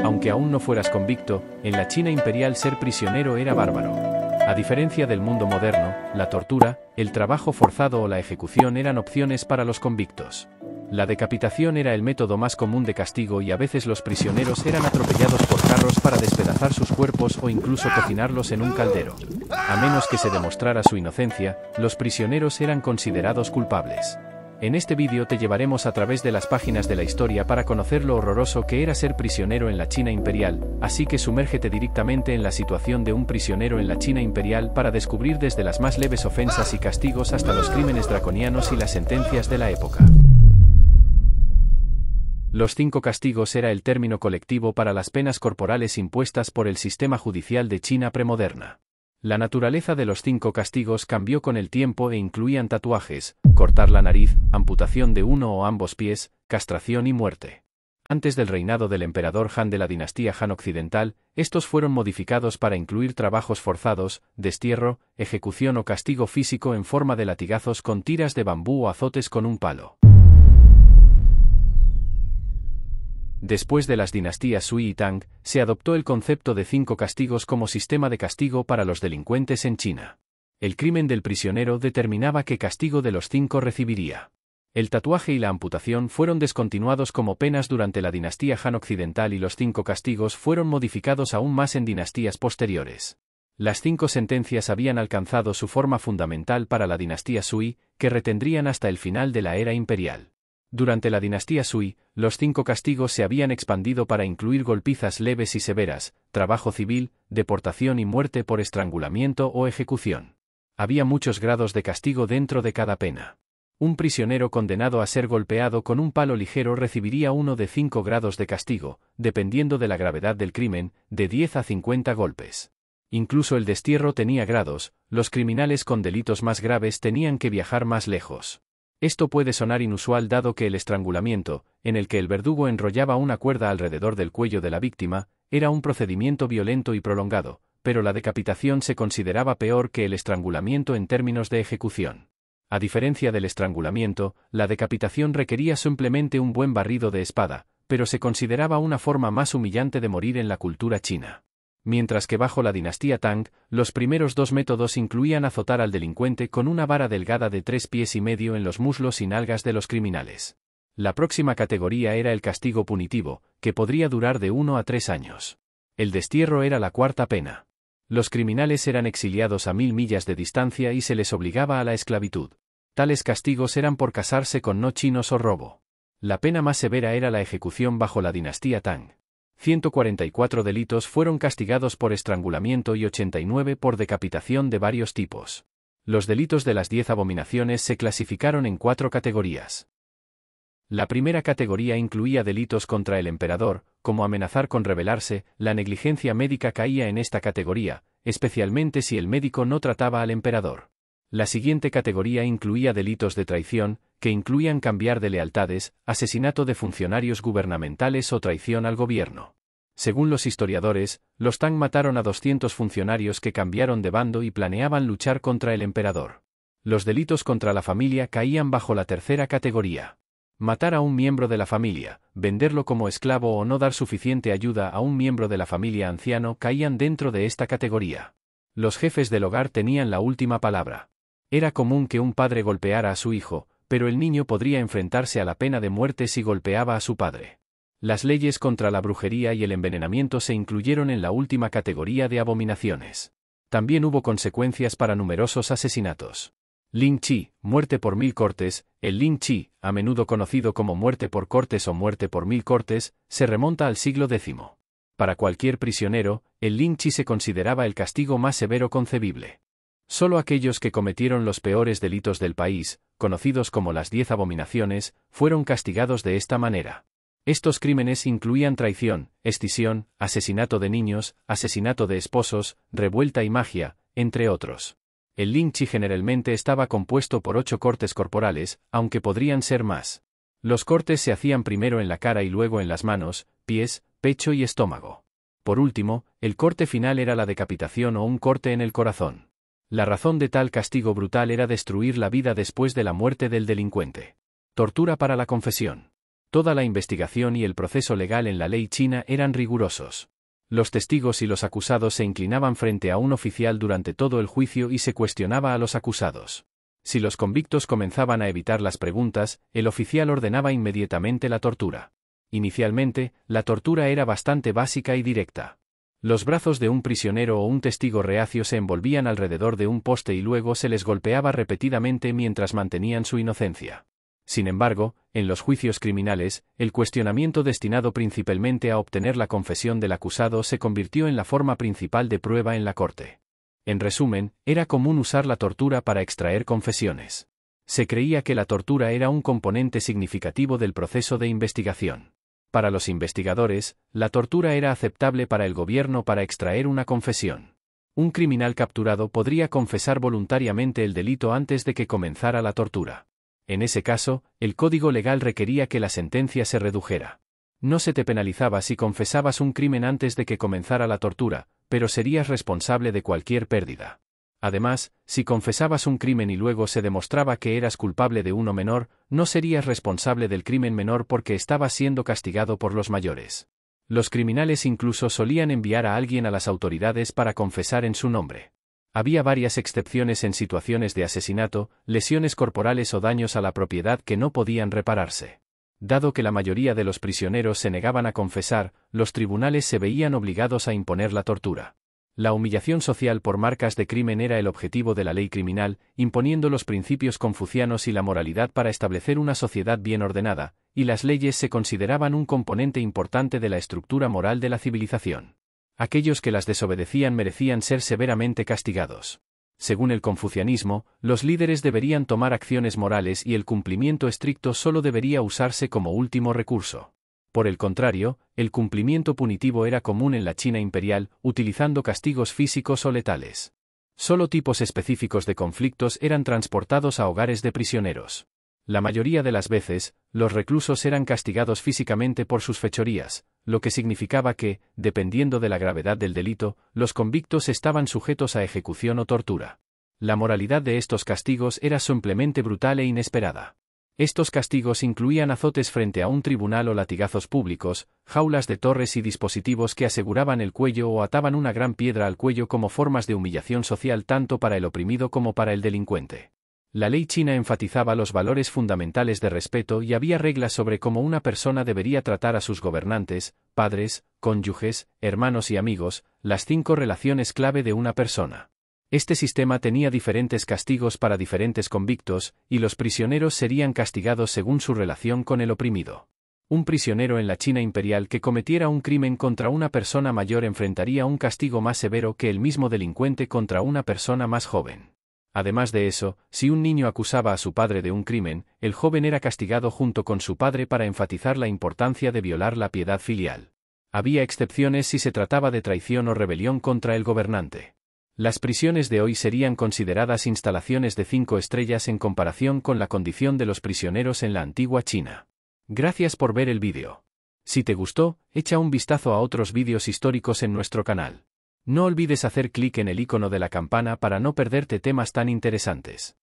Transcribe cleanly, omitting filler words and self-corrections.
Aunque aún no fueras convicto, en la China imperial ser prisionero era bárbaro. A diferencia del mundo moderno, la tortura, el trabajo forzado o la ejecución eran opciones para los convictos. La decapitación era el método más común de castigo y a veces los prisioneros eran atropellados por carros para despedazar sus cuerpos o incluso cocinarlos en un caldero. A menos que se demostrara su inocencia, los prisioneros eran considerados culpables. En este vídeo te llevaremos a través de las páginas de la historia para conocer lo horroroso que era ser prisionero en la China imperial, así que sumérgete directamente en la situación de un prisionero en la China imperial para descubrir desde las más leves ofensas y castigos hasta los crímenes draconianos y las sentencias de la época. Los 5 castigos era el término colectivo para las penas corporales impuestas por el sistema judicial de China premoderna. La naturaleza de los 5 castigos cambió con el tiempo e incluían tatuajes, cortar la nariz, amputación de uno o ambos pies, castración y muerte. Antes del reinado del emperador Han de la dinastía Han occidental, estos fueron modificados para incluir trabajos forzados, destierro, ejecución o castigo físico en forma de latigazos con tiras de bambú o azotes con un palo. Después de las dinastías Sui y Tang, se adoptó el concepto de 5 castigos como sistema de castigo para los delincuentes en China. El crimen del prisionero determinaba qué castigo de los 5 recibiría. El tatuaje y la amputación fueron descontinuados como penas durante la dinastía Han occidental y los 5 castigos fueron modificados aún más en dinastías posteriores. Las 5 sentencias habían alcanzado su forma fundamental para la dinastía Sui, que retendrían hasta el final de la era imperial. Durante la dinastía Sui, los 5 castigos se habían expandido para incluir golpizas leves y severas, trabajo civil, deportación y muerte por estrangulamiento o ejecución. Había muchos grados de castigo dentro de cada pena. Un prisionero condenado a ser golpeado con un palo ligero recibiría uno de 5 grados de castigo, dependiendo de la gravedad del crimen, de 10 a 50 golpes. Incluso el destierro tenía grados, los criminales con delitos más graves tenían que viajar más lejos. Esto puede sonar inusual dado que el estrangulamiento, en el que el verdugo enrollaba una cuerda alrededor del cuello de la víctima, era un procedimiento violento y prolongado, pero la decapitación se consideraba peor que el estrangulamiento en términos de ejecución. A diferencia del estrangulamiento, la decapitación requería simplemente un buen barrido de espada, pero se consideraba una forma más humillante de morir en la cultura china. Mientras que bajo la dinastía Tang, los primeros 2 métodos incluían azotar al delincuente con una vara delgada de 3 pies y medio en los muslos y nalgas de los criminales. La próxima categoría era el castigo punitivo, que podría durar de 1 a 3 años. El destierro era la cuarta pena. Los criminales eran exiliados a 1000 millas de distancia y se les obligaba a la esclavitud. Tales castigos eran por casarse con no chinos o robo. La pena más severa era la ejecución bajo la dinastía Tang. 144 delitos fueron castigados por estrangulamiento y 89 por decapitación de varios tipos. Los delitos de las 10 abominaciones se clasificaron en 4 categorías. La primera categoría incluía delitos contra el emperador, como amenazar con rebelarse. La negligencia médica caía en esta categoría, especialmente si el médico no trataba al emperador. La siguiente categoría incluía delitos de traición, que incluían cambiar de lealtades, asesinato de funcionarios gubernamentales o traición al gobierno. Según los historiadores, los Tang mataron a 200 funcionarios que cambiaron de bando y planeaban luchar contra el emperador. Los delitos contra la familia caían bajo la tercera categoría. Matar a un miembro de la familia, venderlo como esclavo o no dar suficiente ayuda a un miembro de la familia anciano caían dentro de esta categoría. Los jefes del hogar tenían la última palabra. Era común que un padre golpeara a su hijo, pero el niño podría enfrentarse a la pena de muerte si golpeaba a su padre. Las leyes contra la brujería y el envenenamiento se incluyeron en la última categoría de abominaciones. También hubo consecuencias para numerosos asesinatos. Lin Chi, muerte por 1000 cortes. El Lin Chi, a menudo conocido como muerte por cortes o muerte por 1000 cortes, se remonta al siglo X. Para cualquier prisionero, el Lin Chi se consideraba el castigo más severo concebible. Solo aquellos que cometieron los peores delitos del país, conocidos como las 10 abominaciones, fueron castigados de esta manera. Estos crímenes incluían traición, escisión, asesinato de niños, asesinato de esposos, revuelta y magia, entre otros. El Lin Chi generalmente estaba compuesto por 8 cortes corporales, aunque podrían ser más. Los cortes se hacían primero en la cara y luego en las manos, pies, pecho y estómago. Por último, el corte final era la decapitación o un corte en el corazón. La razón de tal castigo brutal era destruir la vida después de la muerte del delincuente. Tortura para la confesión. Toda la investigación y el proceso legal en la ley china eran rigurosos. Los testigos y los acusados se inclinaban frente a un oficial durante todo el juicio y se cuestionaba a los acusados. Si los convictos comenzaban a evitar las preguntas, el oficial ordenaba inmediatamente la tortura. Inicialmente, la tortura era bastante básica y directa. Los brazos de un prisionero o un testigo reacio se envolvían alrededor de un poste y luego se les golpeaba repetidamente mientras mantenían su inocencia. Sin embargo, en los juicios criminales, el cuestionamiento destinado principalmente a obtener la confesión del acusado se convirtió en la forma principal de prueba en la corte. En resumen, era común usar la tortura para extraer confesiones. Se creía que la tortura era un componente significativo del proceso de investigación. Para los investigadores, la tortura era aceptable para el gobierno para extraer una confesión. Un criminal capturado podría confesar voluntariamente el delito antes de que comenzara la tortura. En ese caso, el código legal requería que la sentencia se redujera. No se te penalizaba si confesabas un crimen antes de que comenzara la tortura, pero serías responsable de cualquier pérdida. Además, si confesabas un crimen y luego se demostraba que eras culpable de uno menor, no serías responsable del crimen menor porque estabas siendo castigado por los mayores. Los criminales incluso solían enviar a alguien a las autoridades para confesar en su nombre. Había varias excepciones en situaciones de asesinato, lesiones corporales o daños a la propiedad que no podían repararse. Dado que la mayoría de los prisioneros se negaban a confesar, los tribunales se veían obligados a imponer la tortura. La humillación social por marcas de crimen era el objetivo de la ley criminal, imponiendo los principios confucianos y la moralidad para establecer una sociedad bien ordenada, y las leyes se consideraban un componente importante de la estructura moral de la civilización. Aquellos que las desobedecían merecían ser severamente castigados. Según el confucianismo, los líderes deberían tomar acciones morales y el cumplimiento estricto solo debería usarse como último recurso. Por el contrario, el cumplimiento punitivo era común en la China imperial, utilizando castigos físicos o letales. Solo tipos específicos de conflictos eran transportados a hogares de prisioneros. La mayoría de las veces, los reclusos eran castigados físicamente por sus fechorías, lo que significaba que, dependiendo de la gravedad del delito, los convictos estaban sujetos a ejecución o tortura. La moralidad de estos castigos era simplemente brutal e inesperada. Estos castigos incluían azotes frente a un tribunal o latigazos públicos, jaulas de torres y dispositivos que aseguraban el cuello o ataban una gran piedra al cuello como formas de humillación social tanto para el oprimido como para el delincuente. La ley china enfatizaba los valores fundamentales de respeto y había reglas sobre cómo una persona debería tratar a sus gobernantes, padres, cónyuges, hermanos y amigos, las 5 relaciones clave de una persona. Este sistema tenía diferentes castigos para diferentes convictos, y los prisioneros serían castigados según su relación con el oprimido. Un prisionero en la China imperial que cometiera un crimen contra una persona mayor enfrentaría un castigo más severo que el mismo delincuente contra una persona más joven. Además de eso, si un niño acusaba a su padre de un crimen, el joven era castigado junto con su padre para enfatizar la importancia de violar la piedad filial. Había excepciones si se trataba de traición o rebelión contra el gobernante. Las prisiones de hoy serían consideradas instalaciones de 5 estrellas en comparación con la condición de los prisioneros en la antigua China. Gracias por ver el vídeo. Si te gustó, echa un vistazo a otros vídeos históricos en nuestro canal. No olvides hacer clic en el icono de la campana para no perderte temas tan interesantes.